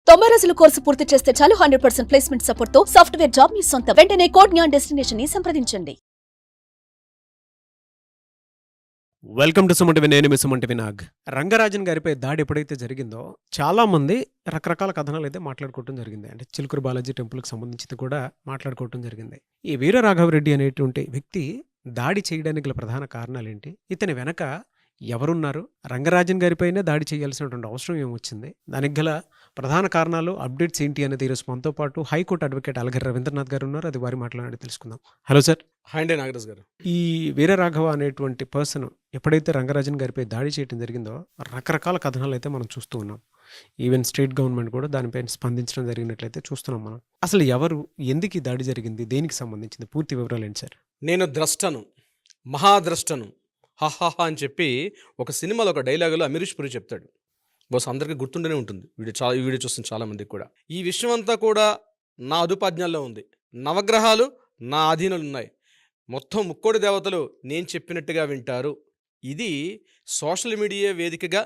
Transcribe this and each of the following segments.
90 రోజుల కోర్సు పూర్తి చేస్తే చాలు 100% ప్లేస్మెంట్ సపోర్ట్ తో సాఫ్ట్వేర్ జాబ్ మీ సొంతం. వెంటనే కోడ్ జ్ఞాన్ డెస్టినేషన్ ని సంప్రదించండి. వెల్కమ్ టు సుమంటి నేను మీ సుమంటి వినాగ్. రంగరాజన్ గారిపై దాడి ఎప్పుడైతే జరిగిందో చాలా మంది రకరకాల కథనాలు అయితే మాట్లాడుకోవడం జరిగింది. అంటే చిలుకూరు బాలాజీ టెంపుల్కి సంబంధించి కూడా మాట్లాడుకోవడం జరిగింది. ఈ వీర రాఘవరెడ్డి అనేటువంటి వ్యక్తి దాడి చేయడానికి గల ప్రధాన కారణాలు ఏంటి, ఇతని వెనక ఎవరున్నారు, రంగరాజన్ గారిపైనే దాడి చేయాల్సినటువంటి అవసరం ఏమొచ్చింది, దానికి గల ప్రధాన కారణాలు, అప్డేట్స్ ఏంటి అనేది ఈరోజు మనతో పాటు హైకోర్టు అడ్వకేట్ అలగర్ రవీంద్రనాథ్ గారు ఉన్నారు. అది వారి మాట్లాడి తెలుసుకుందాం. Hello sir. హాయ్ అండి నాగరాజ్ గారు. ఈ వీరరాఘవ అనేటువంటి పర్సన్ ఎప్పుడైతే రంగరాజన్ గారిపై దాడి చేయడం జరిగిందో రకరకాల కథనాలు అయితే మనం చూస్తూ ఉన్నాం. ఈవెన్ స్టేట్ గవర్నమెంట్ కూడా దానిపైన స్పందించడం జరిగినట్లయితే చూస్తున్నాం మనం. అసలు ఎవరు, ఎందుకు ఈ దాడి జరిగింది, దేనికి సంబంధించింది, పూర్తి వివరాలు ఏంటి సార్? నేను ద్రష్టను, మహాద్రష్టను, హాహాహా అని చెప్పి ఒక సినిమాలో ఒక డైలాగులో అమరీష్ పురి చెప్తాడు. బహుశా అందరికీ గుర్తుండనే ఉంటుంది. ఈ వీడియో చూస్తున్న చాలామందికి కూడా. ఈ విషయం అంతా కూడా నా అదుపాజ్ఞాల్లో ఉంది. నవగ్రహాలు నా ఆధీనంలో ఉన్నాయి. మొత్తం ముక్కోడి దేవతలు నేను చెప్పినట్టుగా వింటారు. ఇది సోషల్ మీడియా వేదికగా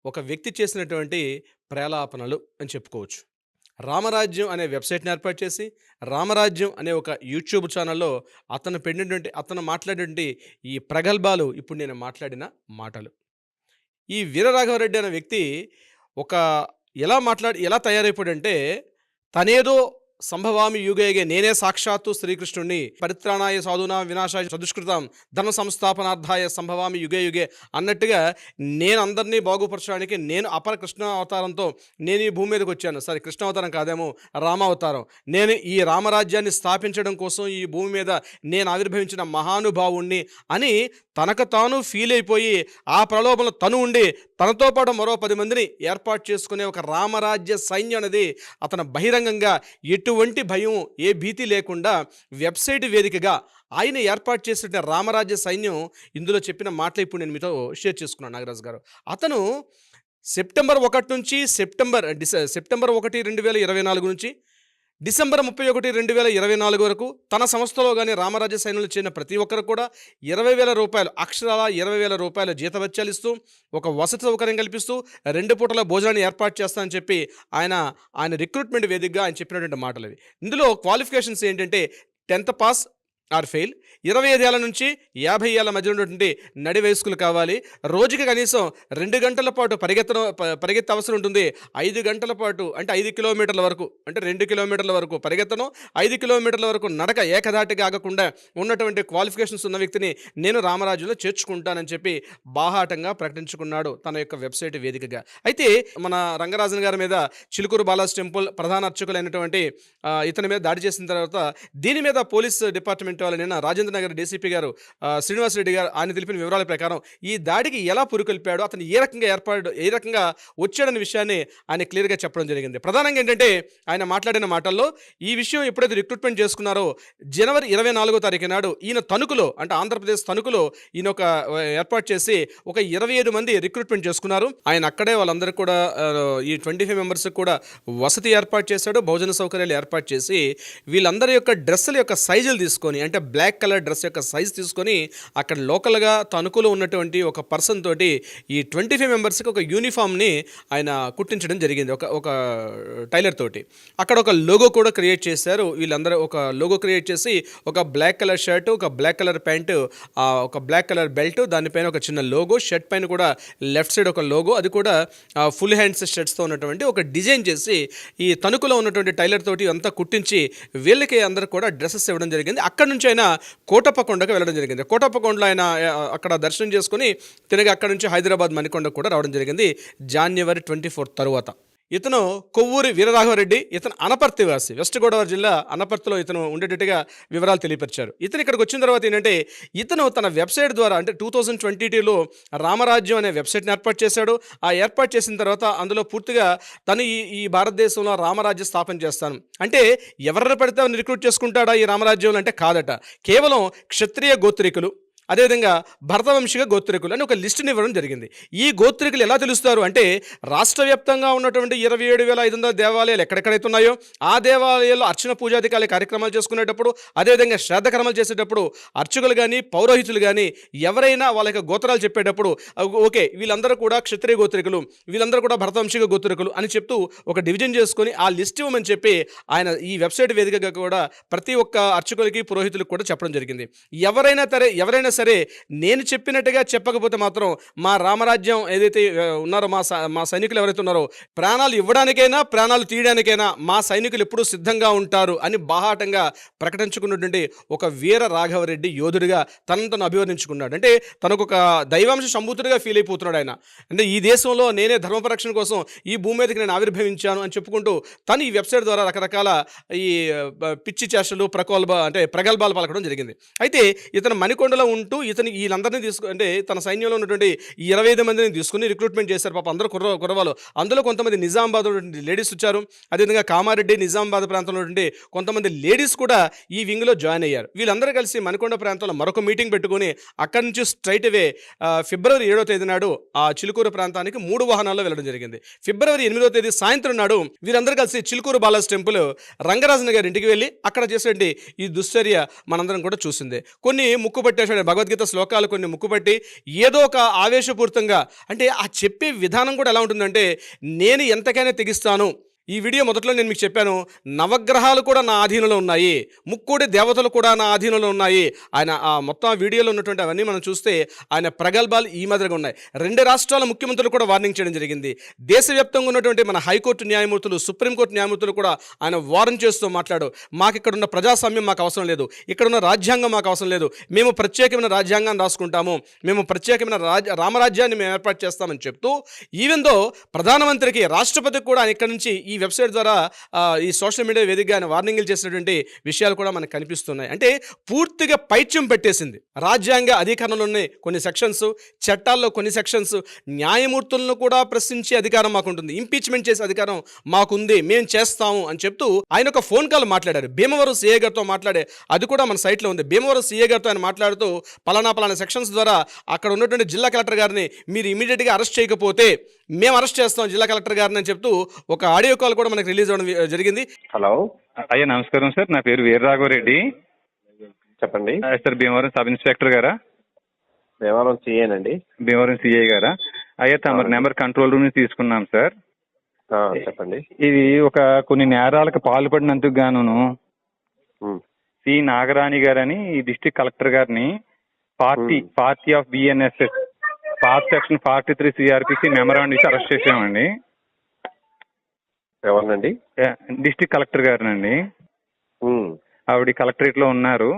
ఒక వ్యక్తి చేసినటువంటి ప్రేలాపనలు అని చెప్పుకోవచ్చు. రామరాజ్యం అనే వెబ్సైట్ని ఏర్పాటు చేసి, రామరాజ్యం అనే ఒక యూట్యూబ్ ఛానల్లో అతను మాట్లాడేటువంటి ఈ ప్రగల్భాలు ఇప్పుడు నేను మాట్లాడిన మాటలు. ఈ వీరరాఘవరెడ్డి అనే వ్యక్తి ఎలా తయారైపోయాడంటే, తనేదో సంభవామి యుగేగే, నేనే సాక్షాత్తు శ్రీకృష్ణుడిని, పరిత్రాణాయ సాధునా వినాశాయ చదుష్కృతం ధర్మ సంస్థాపనార్థాయ సంభవామి యుగే యుగే అన్నట్టుగా నేను అందరినీ బాగుపరచడానికి నేను అపర కృష్ణ అవతారంతో నేను ఈ భూమి మీదకి వచ్చాను. సరే, కృష్ణ అవతారం కాదేమో, రామావతారం. నేను ఈ రామరాజ్యాన్ని స్థాపించడం కోసం ఈ భూమి మీద నేను ఆవిర్భవించిన మహానుభావుణ్ణి అని తనకు తాను ఫీల్ అయిపోయి, ఆ ప్రలోభంలో తను ఉండి తనతో పాటు మరో 10 మందిని ఏర్పాటు చేసుకునే ఒక రామరాజ్య సైన్యం అనేది అతను బహిరంగంగా ఎటువంటి భయం, ఏ భీతి లేకుండా వెబ్సైట్ వేదికగా ఆయన ఏర్పాటు చేసిన రామరాజ్య సైన్యం ఇందులో చెప్పిన మాటలు ఇప్పుడు నేను మీతో షేర్ చేసుకున్నాను నాగరాజు గారు. అతను సెప్టెంబర్ 1 నుంచి సెప్టెంబర్ 1, 2024 నుంచి డిసెంబర్ 31, 2024 వరకు తన సంస్థలో కానీ రామరాజ్య సైన్యంలో చేరిన ప్రతి ఒక్కరు కూడా 20,000 రూపాయలు, అక్షరాల 20,000 రూపాయలు జీతభత్యాలు ఇస్తూ, ఒక వసతి సౌకర్యం కల్పిస్తూ, 2 పూటల భోజనాన్ని ఏర్పాటు చేస్తానని చెప్పి ఆయన రిక్రూట్మెంట్ వేదికగా ఆయన చెప్పినటువంటి మాటలు అవి. ఇందులో క్వాలిఫికేషన్స్ ఏంటంటే 10th పాస్ ఆర్ ఫెయిల్, 25 ఏళ్ల నుంచి 50 ఏళ్ల మధ్య ఉన్నటువంటి నడి వయస్కులు కావాలి, రోజుకి కనీసం 2 గంటల పాటు పరిగెత్తే అవసరం ఉంటుంది, 5 గంటల పాటు అంటే 5 కిలోమీటర్ల వరకు, అంటే 2 కిలోమీటర్ల వరకు పరిగెత్తను, 5 కిలోమీటర్ల వరకు నడక ఏకధాటిగా ఆగకుండా ఉన్నటువంటి క్వాలిఫికేషన్స్ ఉన్న వ్యక్తిని నేను రామరాజ్యంలో చేర్చుకుంటానని చెప్పి బాహాటంగా ప్రకటించుకున్నాడు తన యొక్క వెబ్సైట్ వేదికగా. అయితే మన రంగరాజన్ గారి మీద చిలుకూరు బాలాజీ టెంపుల్ ప్రధాన అర్చకులైనటువంటి ఇతని మీద దాడి చేసిన తర్వాత దీని మీద పోలీస్ డిపార్ట్మెంట్ వాళ్ళు నిన్న రాజేంద్ర నగర్ డీసీపీ గారు శ్రీనివాస్ రెడ్డి గారు ఆయన తెలిపిన వివరాల ప్రకారం ఈ దాడికి ఎలా పురుకొల్పాడో, అతను ఏ రకంగా వచ్చాడనే విషయాన్ని ఆయన క్లియర్గా చెప్పడం జరిగింది. ప్రధానంగా ఏంటంటే ఆయన మాట్లాడిన మాటల్లో ఈ విషయం ఎప్పుడైతే రిక్రూట్మెంట్ చేసుకున్నారో జనవరి 24వ తారీఖు నాడు ఈయన తణుకులో, అంటే ఆంధ్రప్రదేశ్ తణుకులో ఈయన ఒక ఏర్పాటు చేసి ఒక 25 మంది రిక్రూట్మెంట్ చేసుకున్నారు. ఆయన అక్కడే వాళ్ళందరూ కూడా ఈ 25 మెంబర్స్ కూడా వసతి ఏర్పాటు చేశాడు, భోజన సౌకర్యాలు ఏర్పాటు చేసి వీళ్ళందరి యొక్క డ్రెస్సుల యొక్క సైజులు తీసుకొని, అంటే బ్లాక్ కలర్ డ్రెస్ యొక్క సైజ్ తీసుకొని అక్కడ లోకల్గా తణుకులో ఉన్నటువంటి ఒక పర్సన్ తోటి ఈ 25 మెంబర్స్కి ఒక యూనిఫామ్ని ఆయన కుట్టించడం జరిగింది. ఒక టైలర్ తోటి అక్కడ ఒక లోగో కూడా క్రియేట్ చేశారు. వీళ్ళందరూ ఒక లోగో క్రియేట్ చేసి ఒక బ్లాక్ కలర్ షర్టు, ఒక బ్లాక్ కలర్ ప్యాంటు, ఒక బ్లాక్ కలర్ బెల్ట్, దానిపైన ఒక చిన్న లోగో, షర్ట్ పైన కూడా లెఫ్ట్ సైడ్ ఒక లోగో, అది కూడా ఫుల్ హ్యాండ్స్ షర్ట్స్తో ఉన్నటువంటి ఒక డిజైన్ చేసి ఈ తణుకులో ఉన్నటువంటి టైలర్ తోటి అంతా కుట్టించి వీళ్ళకి అందరూ కూడా డ్రెస్సెస్ ఇవ్వడం జరిగింది. అక్కడ నుంచి ఆయన కోటప్పకొండకు వెళ్ళడం జరిగింది. కోటప్పకొండలో ఆయన అక్కడ దర్శనం చేసుకుని తిరిగి అక్కడ నుంచి హైదరాబాద్ మణికొండకు కూడా రావడం జరిగింది జనవరి 24 తరువాత. ఇతను కొవ్వూరి వీరరాఘవరెడ్డి, ఇతను అనపర్తి వాసి, వెస్ట్ గోదావరి జిల్లా అనపర్తిలో ఇతను ఉండేటట్టుగా వివరాలు తెలియపరిచారు. ఇతను ఇక్కడికి వచ్చిన తర్వాత ఏంటంటే ఇతను తన వెబ్సైట్ ద్వారా, అంటే 2022లో రామరాజ్యం అనే వెబ్సైట్ని ఏర్పాటు చేశాడు. ఆ ఏర్పాటు చేసిన తర్వాత అందులో పూర్తిగా తను ఈ భారతదేశంలో రామరాజ్య స్థాపన చేస్తాను అంటే ఎవరిని పడితే రిక్రూట్ చేసుకుంటాడా ఈ రామరాజ్యంలో అంటే కాదట. కేవలం క్షత్రియ గోత్రికులు, అదేవిధంగా భరతవంశిక గోత్రికులు అని ఒక లిస్టుని ఇవ్వడం జరిగింది. ఈ గోత్రికులు ఎలా తెలుస్తారు అంటే రాష్ట్ర వ్యాప్తంగా ఉన్నటువంటి 27,500 దేవాలయాలు ఎక్కడెక్కడైతే ఉన్నాయో ఆ దేవాలయాల్లో అర్చన పూజాధికారి కార్యక్రమాలు చేసుకునేటప్పుడు, అదేవిధంగా శ్రాద్ధకర్మలు చేసేటప్పుడు అర్చకులు కానీ పౌరోహితులు కానీ ఎవరైనా వాళ్ళ యొక్క గోత్రాలు చెప్పేటప్పుడు ఓకే వీళ్ళందరూ కూడా క్షత్రియ గోత్రికులు, వీళ్ళందరూ కూడా భరతవంశిక గోత్రికులు అని చెప్తూ ఒక డివిజన్ చేసుకొని ఆ లిస్ట్ ఇవ్వమని చెప్పి ఆయన ఈ వెబ్సైట్ వేదికగా కూడా ప్రతి ఒక్క అర్చకులకి పురోహితులకు కూడా చెప్పడం జరిగింది. ఎవరైనా సరే నేను చెప్పినట్టుగా చెప్పకపోతే మాత్రం మా రామరాజ్యం ఏదైతే ఉన్నారో మా సైనికులు ఎవరైతే ఉన్నారో ప్రాణాలు ఇవ్వడానికైనా ప్రాణాలు తీయడానికైనా మా సైనికులు ఎప్పుడూ సిద్ధంగా ఉంటారు అని బాహాటంగా ప్రకటించుకున్నటువంటి ఒక వీర రాఘవరెడ్డి యోధుడిగా తను అభివర్ణించుకున్నాడు. అంటే తనకు ఒక దైవాంశ సంభూతుడిగా ఫీల్ అయిపోతున్నాడు ఆయన. అంటే ఈ దేశంలో నేనే ధర్మపరక్షణ కోసం ఈ భూమి మీదకి నేను ఆవిర్భవించాను అని చెప్పుకుంటూ తను ఈ వెబ్సైట్ ద్వారా రకరకాల ఈ పిచ్చి చేష్టలు ప్రగల్భాలు పలకడం జరిగింది. అయితే ఇతను మణికొండలో ఉంటూ వీళ్ళందరినీ అంటే తన సైన్యంలో ఉన్నటువంటి 25 మందిని తీసుకుని రిక్రూట్మెంట్ చేశారు. పాప అందరూ కుర్రవాళ్ళు. అందులో కొంతమంది నిజామాబాద్ లేడీస్ వచ్చారు. అదేవిధంగా కామారెడ్డి నిజామాబాద్ ప్రాంతంలో ఉన్నటువంటి కొంతమంది లేడీస్ కూడా ఈ వింగ్లో జాయిన్ అయ్యారు. వీళ్ళందరూ కలిసి మణికొండ ప్రాంతంలో మరొక మీటింగ్ పెట్టుకుని అక్కడి నుంచి స్ట్రైట్ అవే ఫిబ్రవరి 7వ తేదీ నాడు ఆ చిలుకూరు ప్రాంతానికి 3 వాహనాల్లో వెళ్ళడం జరిగింది. ఫిబ్రవరి 8వ తేదీ సాయంత్రం నాడు వీరందరూ కలిసి చిలుకూరు బాలాజీ టెంపుల్ రంగరాజన్ గారి ఇంటికి వెళ్ళి అక్కడ చేసేటి ఈ దుశ్చర్య మనందరం కూడా చూసిందే. కొన్ని ముక్కుపట్టేసాడు భగవద్గీత శ్లోకాలు కొన్ని ముక్కుపట్టి ఏదో ఒక ఆవేశపూరితంగా అంటే ఆ చెప్పే విధానం కూడా ఎలా ఉంటుందంటే నేను ఎంతకైనా తెగిస్తాను. ఈ వీడియో మొదట్లో నేను మీకు చెప్పాను, నవగ్రహాలు కూడా నా ఆధీనంలో ఉన్నాయి, ముక్కోడి దేవతలు కూడా నా ఆధీనంలో ఉన్నాయి. ఆయన ఆ మొత్తం వీడియోలో ఉన్నటువంటి అవన్నీ మనం చూస్తే ఆయన ప్రగల్భాలు ఈ మాదిరిగా ఉన్నాయి. 2 రాష్ట్రాల ముఖ్యమంత్రులు కూడా వార్నింగ్ చేయడం జరిగింది. దేశవ్యాప్తంగా ఉన్నటువంటి మన హైకోర్టు న్యాయమూర్తులు, సుప్రీంకోర్టు న్యాయమూర్తులు కూడా ఆయన వార్న్ చేస్తూ మాట్లాడు, మాకు ఇక్కడ ఉన్న ప్రజాస్వామ్యం మాకు అవసరం లేదు, ఇక్కడ ఉన్న రాజ్యాంగం మాకు అవసరం లేదు, మేము ప్రత్యేకమైన రాజ్యాంగాన్ని రాసుకుంటాము, మేము ప్రత్యేకమైన రామరాజ్యాన్ని మేము ఏర్పాటు చేస్తామని చెప్తూ ఈవెన్ దో ప్రధానమంత్రికి రాష్ట్రపతికి కూడా ఆయన ఇక్కడ నుంచి ఈ వెబ్సైట్ ద్వారా ఈ సోషల్ మీడియా వేదికగా ఆయన వార్నింగ్లు చేసినటువంటి విషయాలు కూడా మనకు కనిపిస్తున్నాయి. అంటే పూర్తిగా పైత్యం పెట్టేసింది. రాజ్యాంగ అధికారంలోనే కొన్ని సెక్షన్స్, చట్టాల్లో కొన్ని సెక్షన్స్, న్యాయమూర్తులను కూడా ప్రశ్నించే అధికారం మాకుంటుంది, ఇంపీచ్మెంట్ చేసే అధికారం మాకుంది, మేము చేస్తాము అని చెప్తూ ఆయన ఒక ఫోన్ కాల్ మాట్లాడారు. భీమవరం సీఏ గారితో మాట్లాడే అది కూడా మన సైట్లో ఉంది. భీమవరం సీఏ గారితో ఆయన మాట్లాడుతూ పలానా సెక్షన్స్ ద్వారా అక్కడ ఉన్నటువంటి జిల్లా కలెక్టర్ గారిని మీరు ఇమీడియట్గా అరెస్ట్ చేయకపోతే మేము అరెస్ట్ చేస్తాం జిల్లా కలెక్టర్ గారిని అని చెప్తూ ఒక ఆడియో కాల్ కూడా మనకు రిలీజ్ అవ్వడం జరిగింది. హలో అయ్యా, నమస్కారం సార్. నా పేరు వీరరాఘవరెడ్డి. చెప్పండి సార్. భీమవరం సబ్ ఇన్స్పెక్టర్ గారా? భీమవరం సిఏనండి. భీమవరం సిఐ గారా? అయ్యా, తమ నెంబర్ కంట్రోల్ రూమ్ నుంచి తీసుకున్నాం సార్. చెప్పండి. ఇది కొన్ని నేరాలకు పాల్పడినందుకు గాను సి నాగరాణి గారని డిస్ట్రిక్ట్ కలెక్టర్ గారిని party of BNSS part section 43 CRPC memorandum ఇచ్చి అరెస్ట్ చేసామండి. ఎవరినండి? డిస్ట్రిక్ట్ కలెక్టర్ గారినండి. ఆవిడ కలెక్టరేట్ లో ఉన్నారు.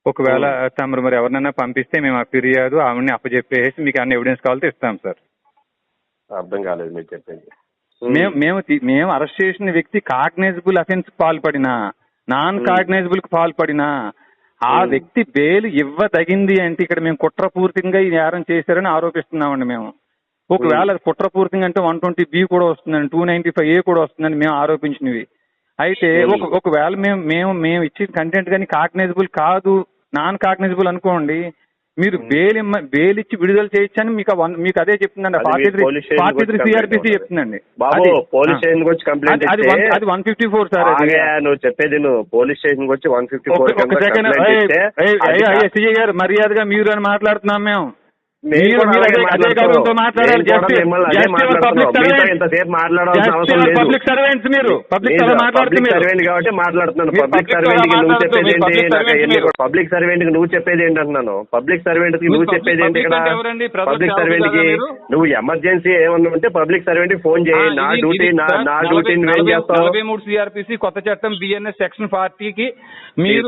ఒకవేళ తమరు మరి ఎవరినైనా పంపిస్తే మేము ఆ ఫిర్యాదు ఆవిడని అప్పచెప్పేసి మీకు అన్ని ఎవిడెన్స్ కావాలంటే ఇస్తాం సార్. అర్థం కాలేదు మీరు చెప్పేది. మేము అరెస్ట్ చేసిన వ్యక్తి కాగ్నైజబుల్ అఫెన్స్ పాల్పడినా నాన్ కాగ్నైజబుల్ కు పాల్పడినా ఆ వ్యక్తి బెయిల్ ఇవ్వదగింది అంటే ఇక్కడ మేము కుట్రపూర్తిగా ఈ నేరం చేశారని ఆరోపిస్తున్నామండి. మేము ఒకవేళ అది కుట్రపూర్తిగా అంటే 120B కూడా వస్తుందండి, 295A కూడా వస్తుందని మేము ఆరోపించినవి. అయితే ఒకవేళ మేము ఇచ్చిన కంటెంట్ కానీ కాగ్నైజబుల్ కాదు, నాన్ కాగ్నైజబుల్ అనుకోండి, మీరు బెయిల్ ఇచ్చి విడుదల చేయొచ్చని మీకు అదే చెప్తుందండి. 43 సిఆర్పిసి చెప్తుందండి. పోలీస్ స్టేషన్ వచ్చి కంప్లైంట్ అది 154 సార్. నువ్వు చెప్పేది పోలీస్ స్టేషన్ వచ్చి 154. సిఐ గారు మర్యాదగా మీరు అని మాట్లాడుతున్నాం మేము. పబ్లిక్ సర్వెంట్స్ మీరు కాబట్టి మాట్లాడుతున్నాను. పబ్లిక్ సర్వెంట్ కి నువ్వు చెప్పేది ఏంటి? పబ్లిక్ సర్వెంట్ కి నువ్వు చెప్పేది ఏంటి అంటున్నాను. పబ్లిక్ సర్వెంట్ కి నువ్వు చెప్పేది ఏంటి? ఇక్కడ పబ్లిక్ సర్వెంట్ కి నువ్వు ఎమర్జెన్సీ ఏమన్నా ఉంటే పబ్లిక్ సర్వెంట్ కి ఫోన్ చేయి. నా డ్యూటీ నువ్వేం చేస్తావు? 43 సిఆర్పిసి కొత్త చట్టం బిఎన్ఎస్ సెక్షన్ 40కి మీరు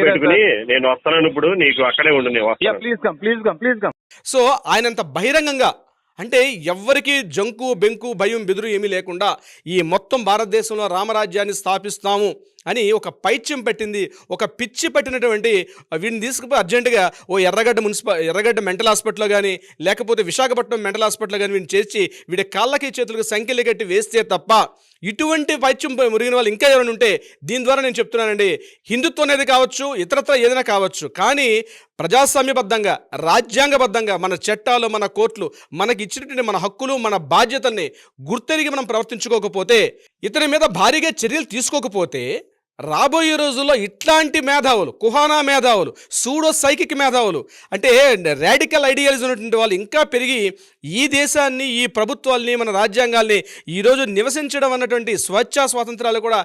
పెట్టుకుని నేను వస్తాను. ఇప్పుడు నీకు అక్కడే ఉండు. Please come. సో ఆయనంత బహిరంగంగా అంటే ఎవ్వరికి జంకు బెంకు భయం బెదురు ఏమీ లేకుండా ఈ మొత్తం భారతదేశంలో రామరాజ్యాన్ని స్థాపిస్తాము అని ఒక పైత్యం పెట్టింది. ఒక పిచ్చి పట్టినటువంటి వీడిని తీసుకుపోయి అర్జెంటుగా ఎర్రగడ్డ మెంటల్ హాస్పిటల్లో కానీ లేకపోతే విశాఖపట్నం మెంటల్ హాస్పిటల్లో కానీ వీడిని చేర్చి వీడి కాళ్ళకి చేతులకు సంఖ్యలు కట్టి వేస్తే తప్ప ఇటువంటి పైత్యం మురిగిన వాళ్ళు ఇంకా ఎవరైనా ఉంటే దీని ద్వారా నేను చెప్తున్నానండి, హిందుత్వం అనేది కావచ్చు, ఇతరత్ర ఏదైనా కావచ్చు, కానీ ప్రజాస్వామ్యబద్ధంగా రాజ్యాంగబద్ధంగా మన చట్టాలు, మన కోర్టులు మనకి ఇచ్చినటువంటి మన హక్కులు, మన బాధ్యతల్ని గుర్తెరిగి మనం ప్రవర్తించుకోకపోతే, ఇతని మీద భారీగా చర్యలు తీసుకోకపోతే రాబోయే రోజుల్లో ఇట్లాంటి మేధావులు, కుహానా మేధావులు, సూడో సైకిక్ మేధావులు, అంటే రాడికల్ ఐడియాలజీ ఉన్నటువంటి వాళ్ళు ఇంకా పెరిగి ఈ దేశాన్ని, ఈ ప్రభుత్వాల్ని, మన రాజ్యాంగాల్ని ఈరోజు నివసించడం అన్నటువంటి స్వాతంత్రాలు కూడా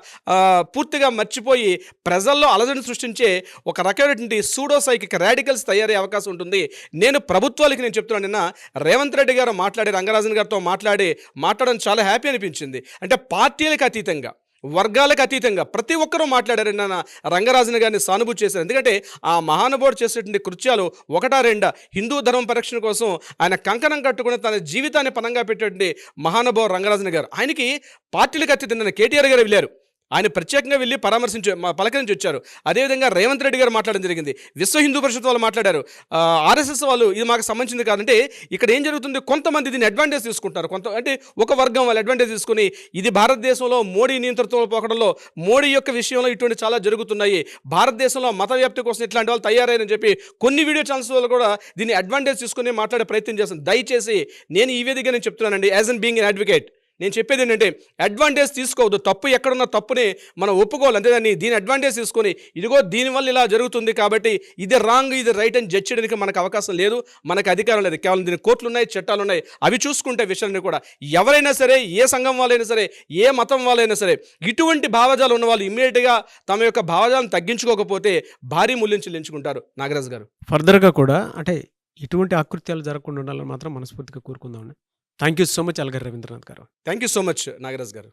పూర్తిగా మర్చిపోయి ప్రజల్లో అలజడిని సృష్టించే ఒక రకమైనటువంటి సూడో సైకిక్ రాడికల్స్ తయారయ్యే అవకాశం ఉంటుంది. నేను ప్రభుత్వాలకి నేను చెప్తున్నాను, నిన్న రేవంత్ రెడ్డి గారు మాట్లాడి, రంగరాజన్ గారితో మాట్లాడడం చాలా హ్యాపీ అనిపించింది. అంటే పార్టీలకు అతీతంగా, వర్గాలకు అతీతంగా ప్రతి ఒక్కరూ మాట్లాడారు. నాన్న రంగరాజన్ గారిని సానుభూతి చేశారు. ఎందుకంటే ఆ మహానుభావుడు చేసేటువంటి కృత్యాలు ఒకటా రెండా, హిందూ ధర్మం పరిరక్షణ కోసం ఆయన కంకణం కట్టుకుని తన జీవితాన్ని పణంగా పెట్టేటువంటి మహానుభావుడు రంగరాజన్ గారు. ఆయనకి పార్టీలకు అతీతంగా కేటీఆర్ గారు వెళ్ళారు, ఆయన ప్రత్యేకంగా వెళ్ళి పలకరించి వచ్చారు. అదేవిధంగా రేవంత్ రెడ్డి గారు మాట్లాడడం జరిగింది, విశ్వ హిందూ పరిషత్ వాళ్ళు మాట్లాడారు, ఆర్ఎస్ఎస్ వాళ్ళు ఇది మాకు సంబంధించింది కాదంటే. ఇక్కడ ఏం జరుగుతుంది, కొంతమంది దీన్ని అడ్వాంటేజ్ తీసుకుంటారు, అంటే ఒక వర్గం వాళ్ళు అడ్వాంటేజ్ తీసుకుని ఇది భారతదేశంలో మోడీ నియంత్రణలో పోకడంలో, మోడీ యొక్క విషయంలో ఇటువంటి చాలా జరుగుతున్నాయి, భారతదేశంలో మత వ్యాప్తి కోసం ఇట్లాంటి వాళ్ళు తయారయ్యారని చెప్పి కొన్ని వీడియో ఛానల్స్ వాళ్ళు కూడా దీన్ని అడ్వాంటేజ్ తీసుకుని మాట్లాడే ప్రయత్నం చేస్తాను. దయచేసి నేను ఈ వేదికగా నేను చెప్తున్నానండి, as an being an advocate, నేను చెప్పేది ఏంటంటే అడ్వాంటేజ్ తీసుకోవద్దు. తప్పు ఎక్కడున్న తప్పుని మనం ఒప్పుకోవాలి, అంతేదాన్ని దీని అడ్వాంటేజ్ తీసుకొని ఇదిగో దీనివల్ల ఇలా జరుగుతుంది కాబట్టి ఇది రాంగ్, ఇది రైట్ అని జడ్జ్ చేయడానికి మనకు అవకాశం లేదు, మనకు అధికారం లేదు. కేవలం దీని కోర్టులు ఉన్నాయి, చట్టాలు ఉన్నాయి, అవి చూసుకుంటే విషయాన్ని కూడా ఎవరైనా సరే, ఏ సంఘం వాళ్ళైనా సరే, ఏ మతం వాళ్ళైనా సరే, ఇటువంటి భావజాలు ఉన్న వాళ్ళు ఇమ్మీడియట్గా తమ యొక్క భావజాలను తగ్గించుకోకపోతే భారీ మూల్యం చెల్లించుకుంటారు. నాగరాజ్ గారు ఫర్దర్గా కూడా అంటే ఇటువంటి ఆకృత్యాలు జరగకుండా ఉండాలని మాత్రం మనస్ఫూర్తిగా కోరుకుందాం. Thank you so much Algar Ravindranath గారు. Thank you so much Nagaraj గారు.